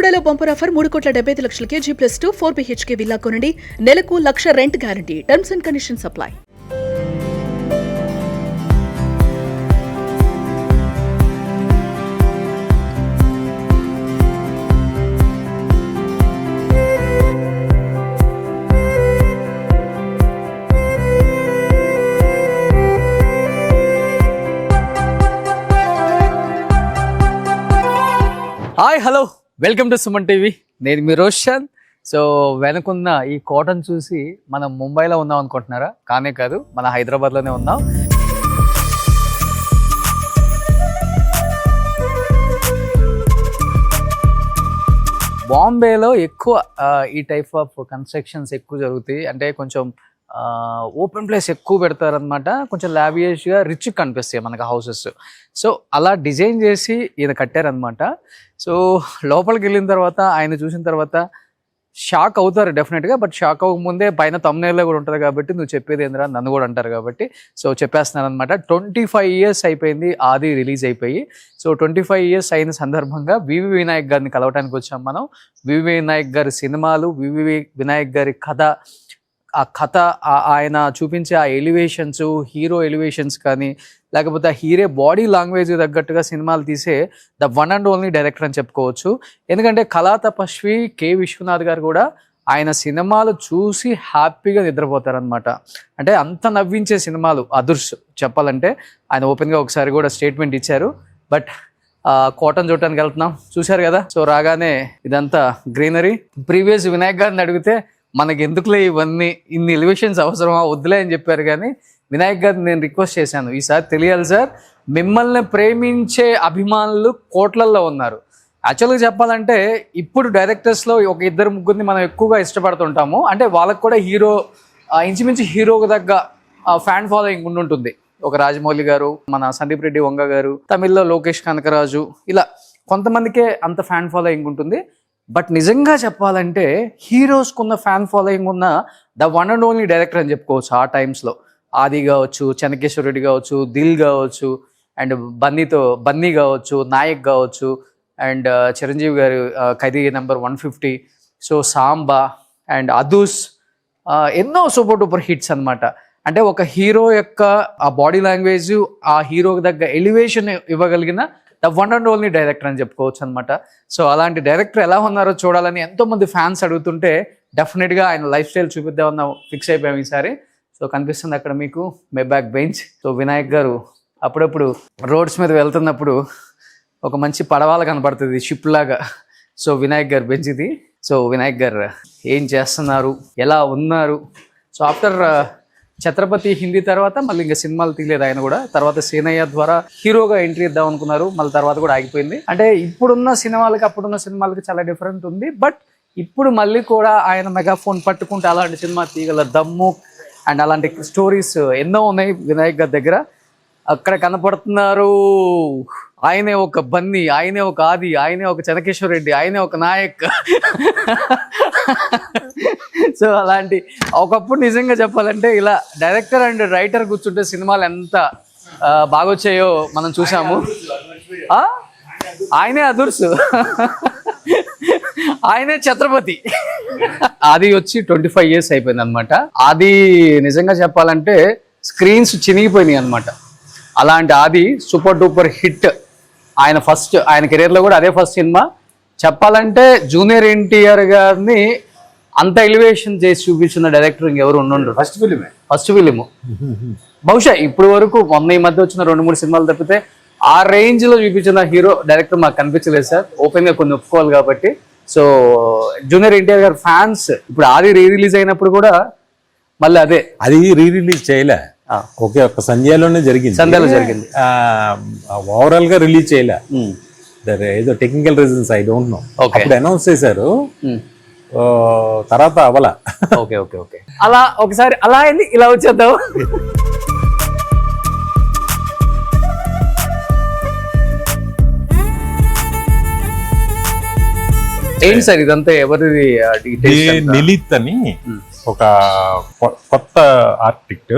బెల్లుడలో bumper offer 3,75,00,000 KG+2 4 BHK villa కొనండి. నెలకు 1,00,000 rent guarantee. Terms and conditions apply. Hi hello welcome to Suman TV. నేను మీ Roshan. So వెనుకున్న ఈ కాటన్ చూసి మనం ముంబైలో ఉన్నాం అనుకుంటున్నారా? కానే కాదు, మన హైదరాబాద్లోనే ఉన్నాం. బాంబేలో ఎక్కువ ఈ టైప్ ఆఫ్ కన్స్ట్రక్షన్స్ ఎక్కువ జరుగుతాయి. అంటే కొంచెం ఓపెన్ ప్లేస్ ఎక్కువ పెడతారనమాట. కొంచెం లావియస్గా రిచ్ కనిపిస్తాయి మనకు హౌసెస్. సో అలా డిజైన్ చేసి ఈయన కట్టారనమాట. సో లోపలికి వెళ్ళిన తర్వాత ఆయన చూసిన తర్వాత షాక్ అవుతారు డెఫినెట్గా. బట్ షాక్ అవ్వకముందే పైన తమ్నేల్లో కూడా ఉంటుంది కాబట్టి నువ్వు చెప్పేది ఏంద్రా నన్ను కూడా అంటారు కాబట్టి సో చెప్పేస్తున్నాను అనమాట. 25 years అయిపోయింది ఆది రిలీజ్ అయిపోయి. సో 25 years అయిన సందర్భంగా వివి వినాయక్ గారిని కలవటానికి వచ్చాం మనం. వివి వినాయక్ గారి సినిమాలు, వివి వినాయక్ గారి కథ, ఆ కథ, ఆయన చూపించే ఆ ఎలివేషన్స్, హీరో ఎలివేషన్స్ కానీ లేకపోతే ఆ హీరో బాడీ లాంగ్వేజ్ తగ్గట్టుగా సినిమాలు తీసే the one and only director అని చెప్పుకోవచ్చు. ఎందుకంటే కళా తపస్వి కె విశ్వనాథ్ గారు కూడా ఆయన సినిమాలు చూసి హ్యాపీగా నిద్రపోతారనమాట. అంటే అంత నవ్వించే సినిమాలు అదుర్స్ చెప్పాలంటే. ఆయన ఓపెన్గా ఒకసారి కూడా స్టేట్మెంట్ ఇచ్చారు. బట్ కాటన్ చూడటానికి వెళ్తున్నాం, చూశారు కదా. సో రాగానే ఇదంతా గ్రీనరీ. ప్రీవియస్ వినాయక్ గారిని అడిగితే మనకి ఎందుకులే ఇవన్నీ, ఇన్ని ఎలివేషన్స్ అవసరమా, వద్దులే అని చెప్పారు. కానీ వినాయక్ గారిని నేను రిక్వెస్ట్ చేశాను, ఈసారి తెలియాలి సార్, మిమ్మల్ని ప్రేమించే అభిమానులు కోట్లల్లో ఉన్నారు. యాక్చువల్గా చెప్పాలంటే ఇప్పుడు డైరెక్టర్స్లో ఒక ఇద్దరు ముగ్గురిని మనం ఎక్కువగా ఇష్టపడుతుంటాము. అంటే వాళ్ళకు కూడా హీరో ఇంచుమించు హీరోకు తగ్గ ఫ్యాన్ ఫాలోయింగ్ ఉండుంటుంది. ఒక రాజమౌళి గారు, మన సందీప్ రెడ్డి వంగ గారు, తమిళ్లో లోకేష్ కనకరాజు, ఇలా కొంతమందికే అంత ఫ్యాన్ ఫాలోయింగ్ ఉంటుంది. బట్ నిజంగా చెప్పాలంటే హీరోస్కున్న ఫ్యాన్ ఫాలోయింగ్ ఉన్న the one and only director అని చెప్పుకోవచ్చు. ఆ టైమ్స్లో ఆది కావచ్చు, చెన్నకేశ్వర రెడ్డి కావచ్చు, దిల్ కావచ్చు, అండ్ బన్నీ కావచ్చు, నాయక్ కావచ్చు, అండ్ చిరంజీవి గారు ఖైదీ నెంబర్ 150, సో సాంబా అండ్ అదూస్, ఎన్నో సూపర్ డూపర్ హిట్స్ అనమాట. అంటే ఒక హీరో యొక్క ఆ బాడీ లాంగ్వేజ్, ఆ హీరోకి తగ్గ ఎలివేషన్ ఇవ్వగలిగిన the one and only director అని చెప్పుకోవచ్చు అనమాట. సో అలాంటి డైరెక్టర్ ఎలా ఉన్నారో చూడాలని ఎంతోమంది ఫ్యాన్స్ అడుగుతుంటే డెఫినెట్గా ఆయన లైఫ్ స్టైల్ చూపిద్దామన్న ఫిక్స్ అయిపోయాం ఈసారి. సో కనిపిస్తుంది అక్కడ మీకు మేబ్యాక్ బెంచ్. సో వినాయక్ గారు అప్పుడప్పుడు రోడ్స్ మీద వెళ్తున్నప్పుడు ఒక మంచి పడవాల కనపడుతుంది, షిప్ లాగా. సో వినాయక్ గారు బెంచ్ ఇది. సో వినాయక్ గారు ఏం చేస్తున్నారు, ఎలా ఉన్నారు? సో ఆఫ్టర్ ఛత్రపతి హిందీ తర్వాత మళ్ళీ ఇంకా సినిమాలు తీయలేదు ఆయన కూడా. తర్వాత సేనయ్య ద్వారా హీరోగా ఎంట్రీ ఇద్దాం అనుకున్నారు, మళ్ళీ తర్వాత కూడా ఆగిపోయింది. అంటే ఇప్పుడున్న సినిమాలకి అప్పుడున్న సినిమాలకి చాలా డిఫరెంట్ ఉంది. బట్ ఇప్పుడు మళ్ళీ కూడా ఆయన మెగాఫోన్ పట్టుకుంటే అలాంటి సినిమా తీయగల దమ్ము అండ్ అలాంటి స్టోరీస్ ఎన్నో ఉన్నాయి వినాయక్ గారి దగ్గర. అక్కడ కనపడుతున్నారు ఆయనే ఒక బన్నీ, ఆయనే ఒక ఆది, ఆయనే ఒక చెన్నకేశ్వర రెడ్డి, ఆయనే ఒక నాయక్. సో అలాంటి ఒకప్పుడు నిజంగా చెప్పాలంటే ఇలా డైరెక్టర్ అండ్ రైటర్ కూర్చుంటే సినిమాలు ఎంత బాగొచ్చాయో మనం చూసాము. ఆయనే అదుర్స్, ఆయనే ఛత్రపతి. ఆది వచ్చి 25 years అయిపోయింది అనమాట. ఆది నిజంగా చెప్పాలంటే స్క్రీన్స్ చినిగిపోయినాయి అనమాట. అలాంటి ఆది సూపర్ డూపర్ హిట్. ఆయన కెరీర్లో కూడా అదే ఫస్ట్ సినిమా. చెప్పాలంటే జూనియర్ ఎన్టీఆర్ గారిని అంత ఎలివేషన్ చేసి చూపించిన డైరెక్టర్ ఇంకెవరు ఉండరు. ఫస్ట్ ఫిలిం బహుశా ఇప్పుడు వరకు మొన్న ఈ మధ్య వచ్చిన 2-3 సినిమాలు తప్పితే ఆ రేంజ్ లో చూపించిన హీరో డైరెక్టర్ మాకు కనిపించలేదు సార్. ఓపెన్ గా కొన్ని ఒప్పుకోవాలి కాబట్టి. సో జూనియర్ ఎన్టీఆర్ గారు ఫ్యాన్స్ ఇప్పుడు ఆది రీ రిలీజ్ అయినప్పుడు కూడా మళ్ళీ అది రీ రిలీజ్ చేయలే, ఒకే ఒక్క సంధ్యలోనే జరిగింది. సంధ్యలో జరిగింది, ఓవరాల్ గా రిలీజ్ చేయలే. ఏదో technical reasons I don't know. అప్పుడు అనౌన్స్ చేశారు, తర్వాత అవలా. ఓకే ఓకే ఓకే అలా ఒకసారి అలా అయింది, ఇలా వచ్చేద్దాం. ఏంటి సార్ ఇదంతా ఎవరిది? నిలిత్ అని ఒక కొత్త ఆర్టిస్ట్,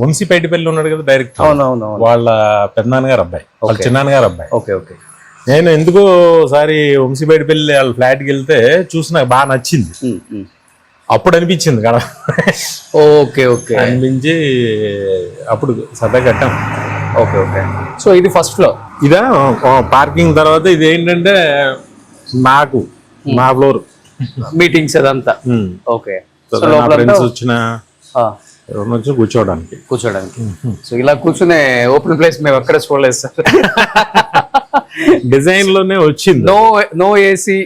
వంశీపేటపల్లి ఉన్నాడు కదా డైరెక్టర్, వాళ్ళ పెద్దనాన్నగారు అబ్బాయి, వాళ్ళ చిన్నాన్నగారు అబ్బాయి. Okay okay. నేను ఎందుకో ఒకసారి వంశీబయటపల్లి వాళ్ళ ఫ్లాట్కి వెళ్తే చూసి నాకు బాగా నచ్చింది. అప్పుడు అనిపించింది కదా, ఓకే ఓకే అనిపించి అప్పుడు సరదా కట్టాం. Okay okay. సో ఇది ఫస్ట్ ఫ్లోర్. ఇదా పార్కింగ్ తర్వాత ఇది ఏంటంటే నాకు నా ఫ్లోర్ మీటింగ్స్ అదంతా. ఓకే. ఫ్రెండ్స్ వచ్చిన ఎవరైనా వచ్చి కూర్చోవడానికి. సో ఇలా కూర్చునే ఓపెన్ ప్లేస్ మేము ఎక్కడ చూడలేదు సార్. డిజైన్ లోనే వచ్చింది. నో ఏసీ,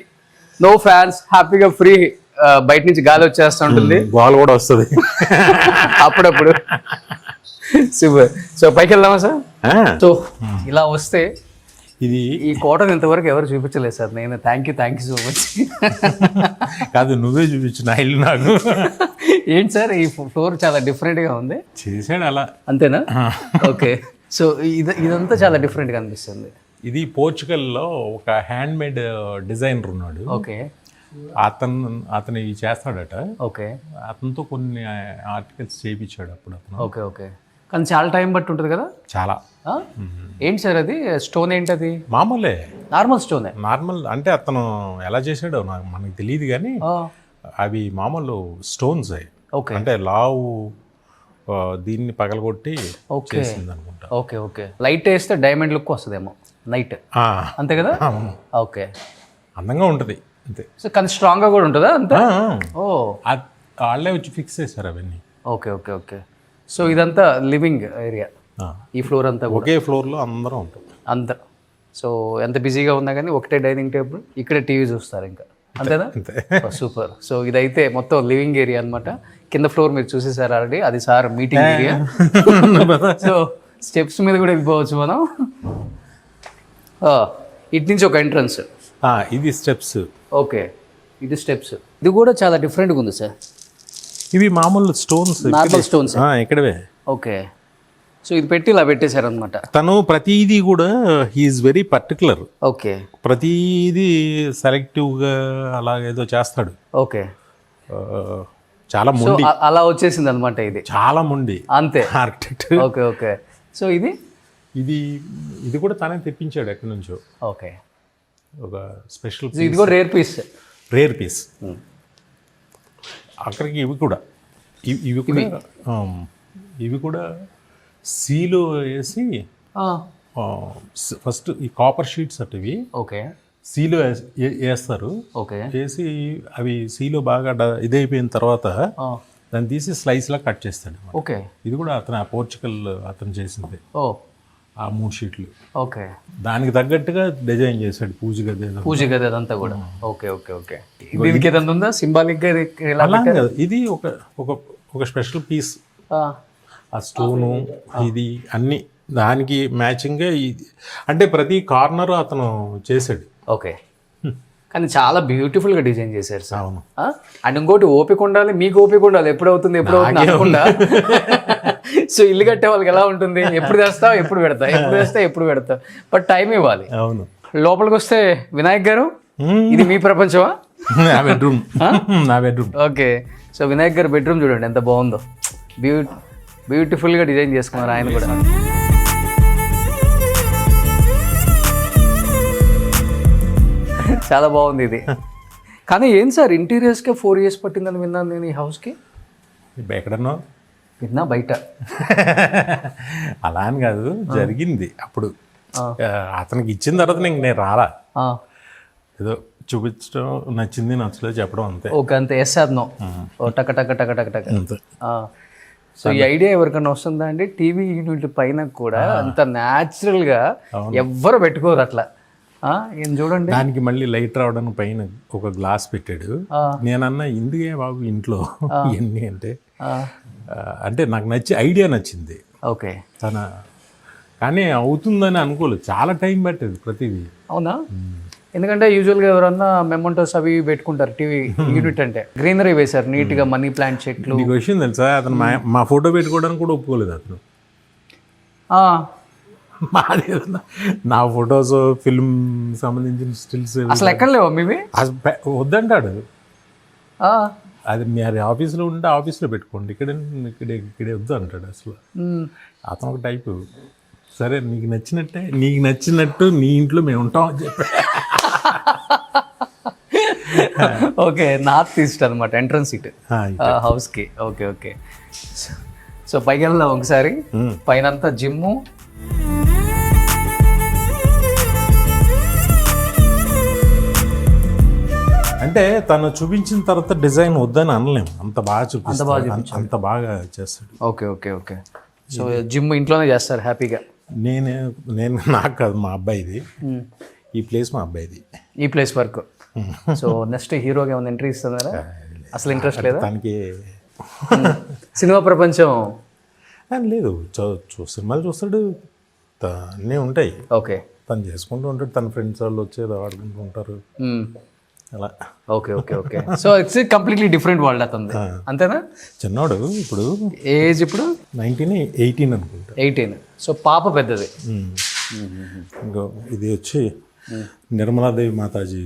నో ఫ్యాన్స్, హ్యాపీగా ఫ్రీ బయట నుంచి గాలి వచ్చేస్తూ ఉంటుంది. గాలి కూడా వస్తుంది అప్పుడప్పుడు. సూపర్. సో పైకి వెళ్దామా సార్? సో ఇలా వస్తే ఇది ఈ కోటను ఇంతవరకు ఎవరు చూపించలేదు సార్. నేను థ్యాంక్ యూ సో మచ్. కాదు, నువ్వే చూపించిన ఇల్లు నాకు. ఏంటి సార్ ఈ ఫ్లోర్ చాలా డిఫరెంట్ గా ఉంది. చేసాడు అలా, అంతేనా? ఓకే. సో ఇదంతా చాలా డిఫరెంట్ గా అనిపిస్తుంది. ఇది పోర్చుగల్లో ఒక హ్యాండ్ మేడ్ డిజైనర్ ఉన్నాడు. ఓకే. అతను ఇవి చేస్తాడట. ఓకే. అతనితో కొన్ని ఆర్టికల్స్ చేయించాడు అప్పుడు అతను. Okay okay. కానీ చాలా టైం బట్టి ఉంటుంది కదా. చాలా. ఏంటి సార్ అది స్టోన్? ఏంటది? మామూలే, నార్మల్ స్టోనే. నార్మల్ అంటే అతను ఎలా చేసాడో మనకు తెలియదు కానీ అవి మామూలు స్టోన్స్ అవి. ఓకే. అంటే లావు దీన్ని పగలగొట్టి చేసింది అనుకుంటా. Okay okay. లైట్ వేస్తే డైమండ్ లుక్ వస్తుందేమో నైట్, అంతే కదా? ఓకే. అందంగా ఉంటుంది అంతే. సో కానీ స్ట్రాంగ్ గా కూడా ఉంటుందా అంతే? ఓ, వాళ్ళే వచ్చి ఫిక్స్ చేశారు అవన్నీ. Okay okay okay. సో ఇదంతా లివింగ్ ఏరియా. ఈ ఫ్లోర్ అంతా ఒకే ఫ్లోర్లో అందరం ఉంటాం. అందరు. సో ఎంత బిజీగా ఉన్నా కానీ ఒకటే డైనింగ్ టేబుల్, ఇక్కడే టీవీ చూస్తారు ఇంకా, అంతేనా? సూపర్. సో ఇదైతే మొత్తం లివింగ్ ఏరియా అనమాట. కింద ఫ్లోర్ మీరు చూసేసారు ఆల్రెడీ, అది sir meeting area. So steps మీద కూడా వెళ్ళిపోవచ్చు మనం. ఇటు నుంచి ఒక ఎంట్రన్స్. ఇది స్టెప్స్. ఓకే, ఇది స్టెప్స్. ఇది కూడా చాలా డిఫరెంట్గా ఉంది సార్. ఇవి మామూలు స్టోన్స్, నార్మల్ స్టోన్స్ ఇక్కడవే. ఓకే. సో ఇది పెట్టి ఇలా పెట్టేశారు అనమాట. తను ప్రతిదీ కూడా హీఈస్ వెరీ పర్టికులర్. ఓకే. ప్రతిదీ సెలెక్టివ్గా అలాగేదో చేస్తాడు. ఓకే. చాలా మొండి. అలా వచ్చేసింది అనమాట ఇది. చాలా మొండి అంతే ఆర్కిటెక్ట్. Okay okay. సో ఇది ఇది కూడా తనే తెప్పించాడు ఎక్కడి నుంచో. ఓకే. ఒక స్పెషల్. ఇది కూడా రేర్ పీస్. అక్కడికి ఇవి కూడా సీలు వేసి ఫస్ట్ ఈ కాపర్ షీట్స్ అటువి. ఓకే. సీలో వేస్తారు. ఓకే. వేసి అవి సీలో బాగా ఇదైపోయిన తర్వాత దాన్ని తీసి స్లైస్ లా కట్ చేస్తాడు. ఓకే. ఇది కూడా పోర్చుగల్ అతను చేసింది. ఓ, ఆ 3 షీట్లు. ఓకే. దానికి తగ్గట్టుగా డిజైన్ చేశాడు పూజ గది అదంతా కూడా. Okay okay okay. దీనికి ఏదైనా ఉందా సింబాలిక్ గా? ఇది ఒక స్పెషల్ పీస్. ఆ స్టోను ఇది అన్ని దానికి మ్యాచింగ్గా అంటే ప్రతి కార్నర్ అతను చేశాడు. ఓకే. కానీ చాలా బ్యూటిఫుల్ గా డిజైన్ చేశారు సార్. అవును. అండ్ ఇంకోటి ఓపిక ఉండాలి, మీకు ఓపిక ఉండాలి. ఎప్పుడవుతుంది అనుకుండా. సో ఇల్లు కట్టే వాళ్ళకి ఎలా ఉంటుంది, ఎప్పుడు తెస్తావు ఎప్పుడు పెడతావు, బట్ టైం ఇవ్వాలి. అవును. లోపలికి వస్తే వినాయక్ గారు, ఇది మీ ప్రపంచమా? నా బెడ్రూమ్. ఓకే. సో వినాయక్ గారు బెడ్రూమ్ చూడండి ఎంత బాగుందో. బ్యూటిఫుల్గా డిజైన్ చేసుకున్నారు ఆయన కూడా. చాలా బాగుంది ఇది. కానీ ఏం సార్ ఇంటీరియర్స్కే 4 years పట్టిందని విన్నాను నేను ఈ హౌస్కి. ఎక్కడన్నా విన్నా బయట. అలా అని కాదు, జరిగింది అప్పుడు. అతనికి ఇచ్చిన తర్వాత నేను రాలా, ఏదో చూపించడం నచ్చలేదు చెప్పడం అంతే. ఓకే, అంతే. ఎస్ సార్ నో టక టక టక టక టక. సో ఈ ఐడియా ఎవరికైనా వస్తుందా అండి? టీవీ యూనిట్ పైన కూడా అంత న్యాచురల్గా ఎవ్వరు పెట్టుకోరు అట్లా. ఏం చూడండి, దానికి మళ్ళీ లైట్ రావడానికి పైన ఒక గ్లాస్ పెట్టాడు. నేనన్నా ఇందుకే బాబు ఇంట్లో ఇవన్నీ అంటే నాకు ఐడియా నచ్చింది. ఓకే. కానీ అవుతుందని అనుకోలేదు, చాలా టైం పట్టేది ప్రతిదీ. అవునా? ఎందుకంటే యూజువల్గా ఎవరన్నా మెమోంటోస్ అవి పెట్టుకుంటారు టీవీ యూనిట్ అంటే. గ్రీనరీ వేశారు నీట్గా, మనీ ప్లాంట్ చెట్లు. నీకు విషయం తెలుసా, అతను మా ఫోటో పెట్టుకోవడానికి కూడా ఒప్పుకోలేదు అతను. మాది నా ఫొటోస్, ఫిల్మ్ సంబంధించిన స్టిల్స్ అసలు ఎక్కడ లేవా మీవి? వద్దంటాడు. అది మీరు ఆఫీస్లో ఉంటే ఆఫీస్లో పెట్టుకోండి, ఇక్కడే వద్దు అంటాడు. అసలు అతను ఒక టైపు. సరే నీకు నచ్చినట్టు నీ ఇంట్లో మేము ఉంటాం అని చెప్పి. ఓకే, నార్త్ ఈస్ట్ అనమాట ఎంట్రన్స్ సీట్ హౌస్కి. Okay okay. సో పైకి వెళ్దాం ఒకసారి. పైన జిమ్ము. అంటే తను చూపించిన తర్వాత డిజైన్ వద్దని అనలేము, అంత బాగా చూపిస్తాడు, అంత బాగా చేస్తాడు. Okay okay okay. So gym ఇంట్లోనే చేస్తారు హ్యాపీగా. నేను నాకు కాదు, మా అబ్బాయిది. ఈ ప్లేస్ మా అబ్బాయిది, ఈ ప్లేస్ వరకు. సో నెక్స్ట్ హీరోగా ఏమైనా ఎంట్రీ ఇస్తున్నారా? అసలు ఇంట్రెస్ట్ లేదా తనకి? సినిమా ప్రపంచం లేదు, సినిమాలు చూస్తాడు, అన్నీ ఉంటాయి. ఓకే, తను చేసుకుంటూ ఉంటాడు, తన ఫ్రెండ్స్ వాళ్ళు వచ్చేది ఆడుకుంటూ ఉంటారు అలా. Okay okay okay. So it's completely different world అతను, అంతేనా? చిన్నోడు ఇప్పుడు ఏజ్ ఇప్పుడు 18 అనుకుంటా. 18. సో పాప పెద్దది. ఇంకో ఇది వచ్చి నిర్మలాదేవి మాతాజీ.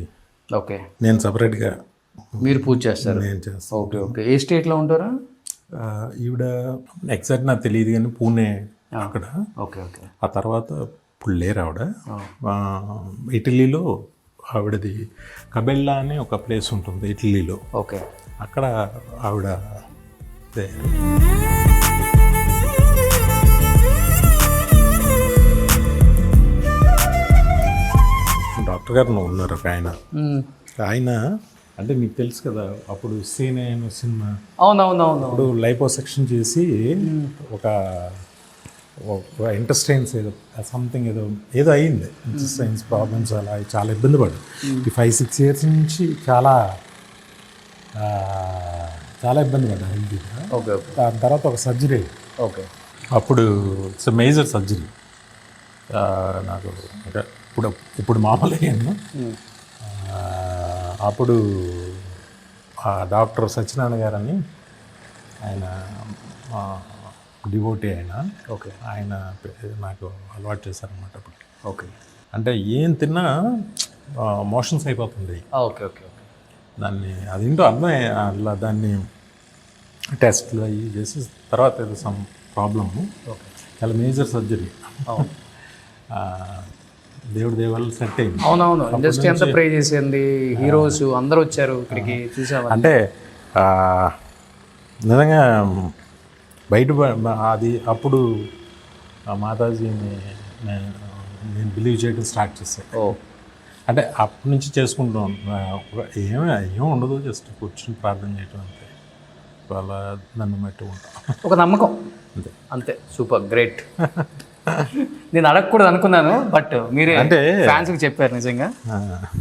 ఓకే, నేను సపరేట్గా మీరు పూజ చేస్తారు? నేను చేస్తాను. Okay okay. ఏ స్టేట్లో ఉంటారా? ఈవిడ ఎగ్జాక్ట్ నాకు తెలియదు కానీ పూణే అక్కడ. Okay okay. ఆ తర్వాత ఇప్పుడు లేరు ఆవిడ. ఇటలీలో ఆవిడది కబెల్లా అనే ఒక ప్లేస్ ఉంటుంది ఇటలీలో. ఓకే, అక్కడ ఆవిడ డాక్టర్ గారు ఉన్నారు ఒక ఆయన అంటే మీకు తెలుసు కదా, అప్పుడు సీనే సినిమా. అవునవునవును. అప్పుడు లైపోసెక్షన్ చేసి ఒక ఇంటెస్టైన్స్ సంథింగ్ ఏదో అయ్యింది, ఇంటెస్టైన్స్ ప్రాబ్లమ్స్, అలా చాలా ఇబ్బంది పడ్డాడు. ఈ 5-6 years నుంచి చాలా ఇబ్బంది పడ్డాను హెల్తీగా. ఓకే. దాని తర్వాత ఒక సర్జరీ. ఓకే. అప్పుడు ఇట్స్ మేజర్ సర్జరీ నాకు. ఇప్పుడు మామూలు అయ్యాను. అప్పుడు డాక్టర్ సత్యనారాయణ గారని ఆయన డివోటీ ఆయన. ఓకే. ఆయన నాకు అలవాటు చేశారనమాట అప్పుడు. ఓకే. అంటే ఏం తిన్నా మోషన్స్ అయిపోతుంది. Okay okay okay. దాన్ని అదేంటో అర్థం అలా దాన్ని టెస్ట్లు అవి చేసి తర్వాత ఏదో సమ్ ప్రాబ్లము. ఓకే. చాలా మేజర్ సర్జరీ. దేవుడి దేవాళ్ళు సెట్ అయింది. అవునవును, ఇండస్ట్రీ అంతా ప్రే చేసింది, హీరోస్ అందరూ వచ్చారు ఇక్కడికి, చూసావా? అంటే నిజంగా బయట అది అప్పుడు మాతాజీని నేను బిలీవ్ చేయడం స్టార్ట్ చేశాను. అంటే అప్పటి నుంచి చేసుకుంటాం. ఏం ఉండదు, జస్ట్ కూర్చుని ప్రార్థన చేయటం అంతే. వాళ్ళ నన్ను బట్టి ఉంటాం, ఒక నమ్మకం అంతే. అంతే. Super, great. నేను అడగకూడదు అనుకున్నాను, బట్ మీరే అంటే ఫ్యాన్స్కి చెప్పారు. నిజంగా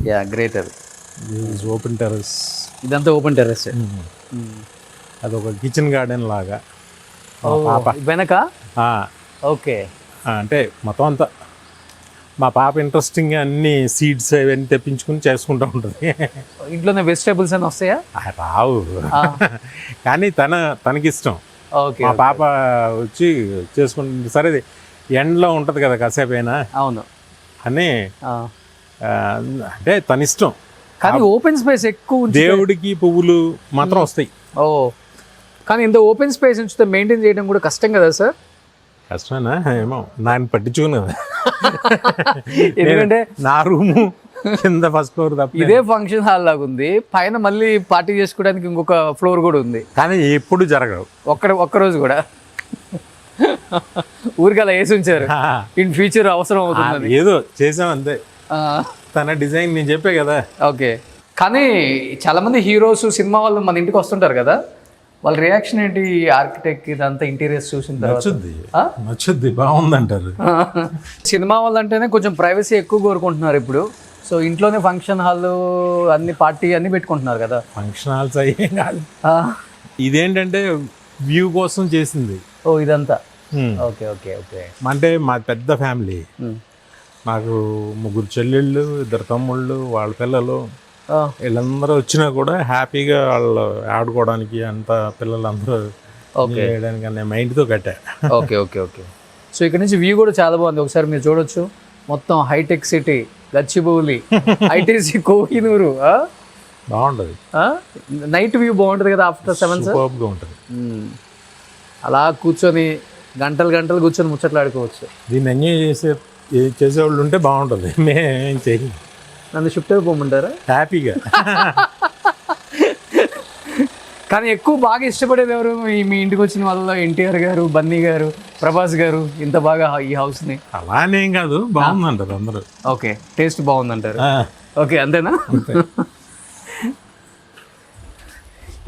యా, గ్రేట్. అది ఓపెన్ టెర్రస్, ఇదంతా ఓపెన్ టెర్రస్. అదొక కిచెన్ గార్డెన్ లాగా వెనక. ఓకే. అంటే మొత్తం అంతా మా పాప ఇంట్రెస్టింగ్గా అన్ని సీడ్స్ అవన్నీ తెప్పించుకుని చేసుకుంటూ ఉంటుంది. ఇంట్లోనే వెజిటేబుల్స్ అని వస్తాయా? రావు, కానీ తనకిష్టం. ఓకే. మా పాప వచ్చి చేసుకుంటుంది. సరే ఎండలో ఉంటుంది కదా కాసేపు అయినా, అవును అని అంటే తన ఇష్టం. కానీ ఓపెన్ స్పేస్ ఎక్కువ, దేవుడికి పువ్వులు మాత్రం వస్తాయి. ఓ, కానీ ఇంత ఓపెన్ స్పేస్ ఉంచితే మెయింటైన్ చేయడం కూడా కష్టం కదా సార్? కష్టమేనా? ఏమో, నాయన పట్టించుకుని కదా. ఎందుకంటే నా రూము కింద ఫస్ట్ ఫ్లోర్ తప్ప ఇదే ఫంక్షన్ హాల్ లాగా ఉంది, పైన మళ్ళీ పార్టీ చేసుకోవడానికి ఇంకొక ఫ్లోర్ కూడా ఉంది. కానీ ఎప్పుడు జరగవు, ఒక్కరోజు కూడా. ఊరికి అలా వేసి ఉంచారు, ఇన్ ఫ్యూచర్ అవసరం అవుతుంది. ఏదో చేసాం అంతే. తన డిజైన్ నేను చెప్పే కదా. ఓకే. కానీ చాలా మంది హీరోస్, సినిమా వాళ్ళు మన ఇంటికి వస్తుంటారు కదా, వాళ్ళ రియాక్షన్ ఏంటి? ఆర్కిటెక్ట్ ఇదంతా ఇంటీరియర్స్ చూసిన తర్వాత నచ్చుద్ది, బాగుందంటారు. సినిమా వాళ్ళు అంటేనే కొంచెం ప్రైవసీ ఎక్కువ కోరుకుంటున్నారు ఇప్పుడు. సో ఇంట్లోనే ఫంక్షన్ హాల్ అన్ని పార్టీ అన్ని పెట్టుకుంటున్నారు కదా. ఫంక్షన్ హాల్స్ అయ్యేం కాదు, ఇదేంటంటే వ్యూ కోసం చేసింది. ఓ, ఇదంతా. Okay okay okay. అంటే మా పెద్ద ఫ్యామిలీ, నాకు 3 చెల్లెళ్ళు, 2 తమ్ముళ్ళు, వాళ్ళ పిల్లలు, వీళ్ళందరూ వచ్చినా కూడా హ్యాపీగా వాళ్ళు ఆడుకోవడానికి అంత పిల్లలందరూ చేయడానికి నేను మైండ్తో కట్టా. Okay okay okay. సో ఇక్కడ నుంచి వ్యూ కూడా చాలా బాగుంది, ఒకసారి మీరు చూడొచ్చు. మొత్తం హైటెక్ సిటీ, గచ్చిబౌలి, ఐటీసీ, కోహినూరు. బాగుంటుంది. నైట్ వ్యూ బాగుంటుంది కదా ఆఫ్టర్ 7. సూపర్గా ఉంటుంది. అలా కూర్చొని గంటలు గంటలు కూర్చొని ముచ్చట్లాడుకోవచ్చు. దీన్ని ఎంజాయ్ చేసేవాళ్ళు ఉంటే బాగుంటుంది. మేమేం చేయం. నన్ను షిఫ్ట్ అయిపోమంటారా? హ్యాపీగా. కానీ ఎక్కువ బాగా ఇష్టపడేది ఎవరు? మీ ఇంటికి వచ్చిన వాళ్ళలో ఎన్టీఆర్ గారు, బన్నీ గారు, ప్రభాస్ గారు ఇంత బాగా ఈ హౌస్ని? అలానేం కాదు, బాగుందంటారు అందరూ. ఓకే, టేస్ట్ బాగుందంటారు. ఆ, ఓకే, అంతేనా? అంతే.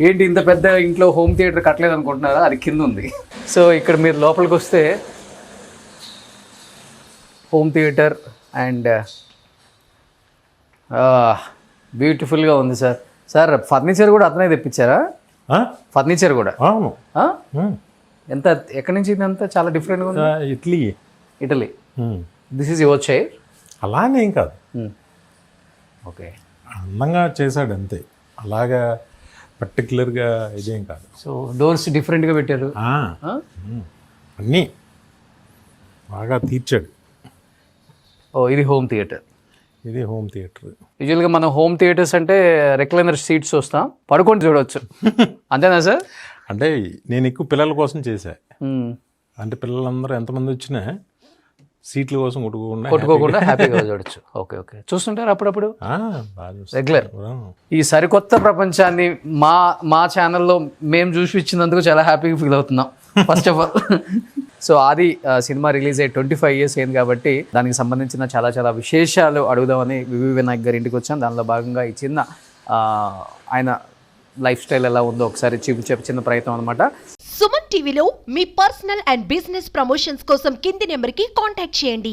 ఏంటి ఇంత పెద్ద ఇంట్లో హోమ్ థియేటర్ కట్టలేదు అనుకుంటున్నారా? అది కింద ఉంది. సో ఇక్కడ మీరు లోపలికి వస్తే హోమ్ థియేటర్ అండ్ బ్యూటిఫుల్గా ఉంది సార్. సార్ ఫర్నిచర్ కూడా అతనే తెప్పించారా? ఆ? ఫర్నిచర్ కూడా? అవును. ఆ? ఉమ్. ఎంత, ఎక్కడి నుంచి ఇదంతా చాలా డిఫరెంట్గా ఉంది. Idli. Italy. Um. This is your chair? అలానేం కాదు, ఓకే. అందంగా చేశాడు అంతే, అలాగా పర్టికులర్గా ఇదేం కాదు. సో డోర్స్ డిఫరెంట్గా పెట్టారు. ఆ, అన్నీ బాగా తీర్చాడు. ఓ, ఇది హోమ్ థియేటర్. ఇది హోమ్ థియేటర్. యూజువల్గా మనం హోమ్ థియేటర్స్ అంటే రెక్లైనర్ సీట్స్ వస్తాం, పడుకొని చూడవచ్చు, అంతేనా సార్? అంటే నేను ఎక్కువ పిల్లల కోసం చేశా. అంటే పిల్లలందరూ ఎంతమంది వచ్చినా సీట్ల కోసం కొట్టుకోకుండా హ్యాపీగా చూడొచ్చు. ఓకే ఓకే, చూస్తుంటారు అప్పుడప్పుడు రెగ్యులర్. ఈ సరికొత్త ప్రపంచాన్ని మా ఛానల్లో మేము చూసి ఇచ్చినందుకు చాలా హ్యాపీగా ఫీల్ అవుతున్నాం ఫస్ట్ ఆఫ్ ఆల్. సో ఆది సినిమా రిలీజ్ అయ్యి 25 years అయింది కాబట్టి దానికి సంబంధించిన చాలా చాలా విశేషాలు అడుగుదామని వివి వినాయక్ గారి ఇంటికి వచ్చాం. దానిలో భాగంగా ఈ చిన్న ఆయన లైఫ్ స్టైల్ ఎలా ఉందో ఒకసారి చిన్న ప్రయత్నం అనమాట. సుమన్ టీవీలో మీ పర్సనల్ అండ్ బిజినెస్ ప్రమోషన్స్ కోసం కింది నెంబర్కి కాంటాక్ట్ చేయండి.